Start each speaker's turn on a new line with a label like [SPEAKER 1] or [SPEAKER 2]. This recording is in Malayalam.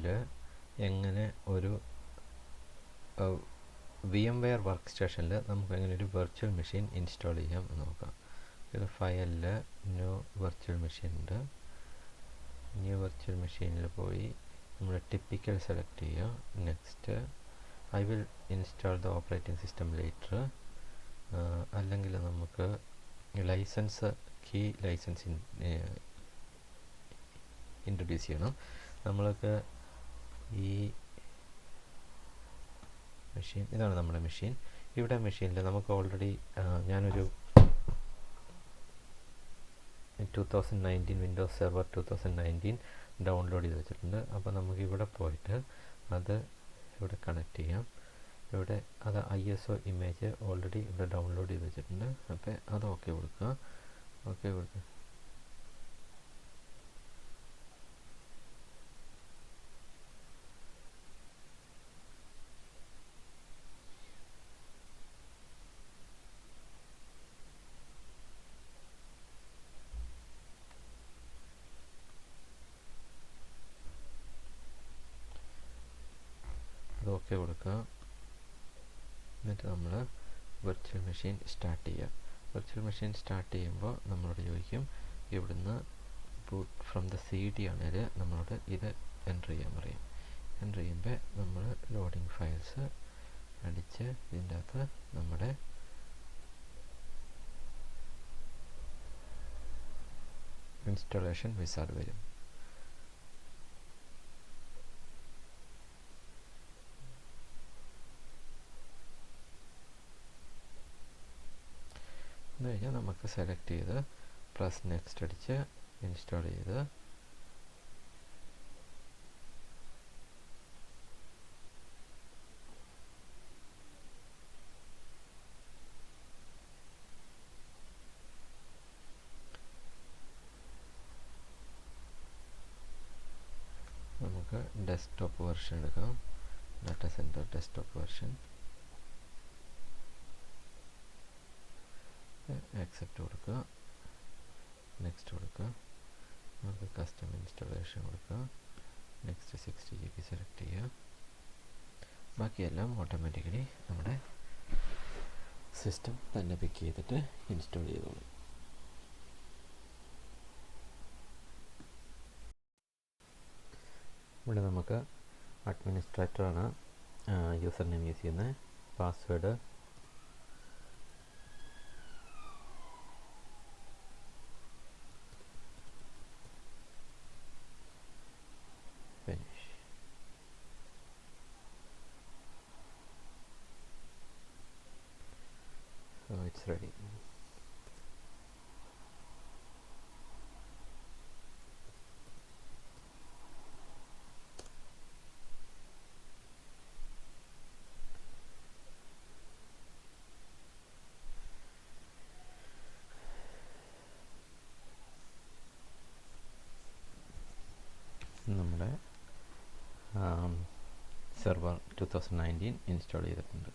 [SPEAKER 1] മെഷീനിൽ എങ്ങനെ ഒരു VMware വർക്ക് സ്റ്റേഷനിൽ നമുക്ക് എങ്ങനെ ഒരു വെർച്വൽ മെഷീൻ ഇൻസ്റ്റാൾ ചെയ്യാം എന്ന് നോക്കാം. ഇത് ഫയലിൽ ന്യൂ വെർച്വൽ മെഷീൻ ഉണ്ട്. ന്യൂ വെർച്വൽ മെഷീനിൽ പോയി നമ്മൾ ടിപ്പിക്കൽ സെലക്ട് ചെയ്യുക. Next I will install the operating system later. അല്ലെങ്കിൽ നമുക്ക് ലൈസൻസ് കീ ലൈസൻസ് ഇൻട്രൊഡ്യൂസ് ചെയ്യണം. നമ്മൾക്ക് ഈ മെഷീൻ ഇതാണ് നമ്മുടെ മെഷീൻ. ഇവിടെ മെഷീനിൽ നമുക്ക് ഓൾറെഡി ഞാനൊരു 2019 വിൻഡോസ് സെർവർ 2019 ഡൗൺലോഡ് ചെയ്ത് വെച്ചിട്ടുണ്ട്. അപ്പോൾ നമുക്ക് ഇവിടെ പോയിട്ട് അത് ഇവിടെ കണക്ട് ചെയ്യാം. ഇവിടെ അത് ISO ഇമേജ് ഓൾറെഡി ഇവിടെ ഡൗൺലോഡ് ചെയ്ത് വെച്ചിട്ടുണ്ട്. അപ്പോൾ അത് ഓക്കെ കൊടുക്കുക. ഓക്കെ കൊടുക്കുക. ഓക്കെ കൊടുക്കുക. എന്നിട്ട് നമ്മൾ വെർച്വൽ മെഷീൻ സ്റ്റാർട്ട് ചെയ്യുക. വെർച്വൽ മെഷീൻ സ്റ്റാർട്ട് ചെയ്യുമ്പോൾ നമ്മളോട് ചോദിക്കും ഇവിടുന്ന് ബൂട്ട് ഫ്രം ദ CD ആണെങ്കിൽ നമ്മളോട് ഇത് എൻ്റർ ചെയ്യാൻ പറയും. എൻ്റർ ചെയ്യുമ്പോൾ നമ്മൾ ലോഡിംഗ് ഫയൽസ് അടിച്ച് ഇതിൻ്റെ അകത്ത് നമ്മുടെ ഇൻസ്റ്റാളേഷൻ വിസാർഡ് വരും. കഴിഞ്ഞാൽ നമുക്ക് സെലക്ട് ചെയ്ത് പ്ലസ് നെക്സ്റ്റ് അടിച്ച് ഇൻസ്റ്റാൾ ചെയ്ത് നമുക്ക് ഡെസ്ക്ടോപ്പ് വെർഷൻ എടുക്കാം. Data centre desktop version. Accept കൊടുക്കുക. നെക്സ്റ്റ് കൊടുക്കുക. നമുക്ക് കസ്റ്റം ഇൻസ്റ്റാളേഷൻ കൊടുക്കുക. നെക്സ്റ്റ് 60 GB സെലക്ട് ചെയ്യുക. ബാക്കിയെല്ലാം ഓട്ടോമാറ്റിക്കലി നമ്മുടെ സിസ്റ്റം തന്നെ പിക്ക് ചെയ്തിട്ട് ഇൻസ്റ്റാൾ ചെയ്തോളും. ഇവിടെ നമുക്ക് അഡ്മിനിസ്ട്രേറ്ററാണ് യൂസർ നെയിം യൂസ് ചെയ്യുന്നത്. Password finish. So it's ready. നമ്മുടെ സെർവർ 2019 ഇൻസ്റ്റാൾ ചെയ്തിട്ടുണ്ട്.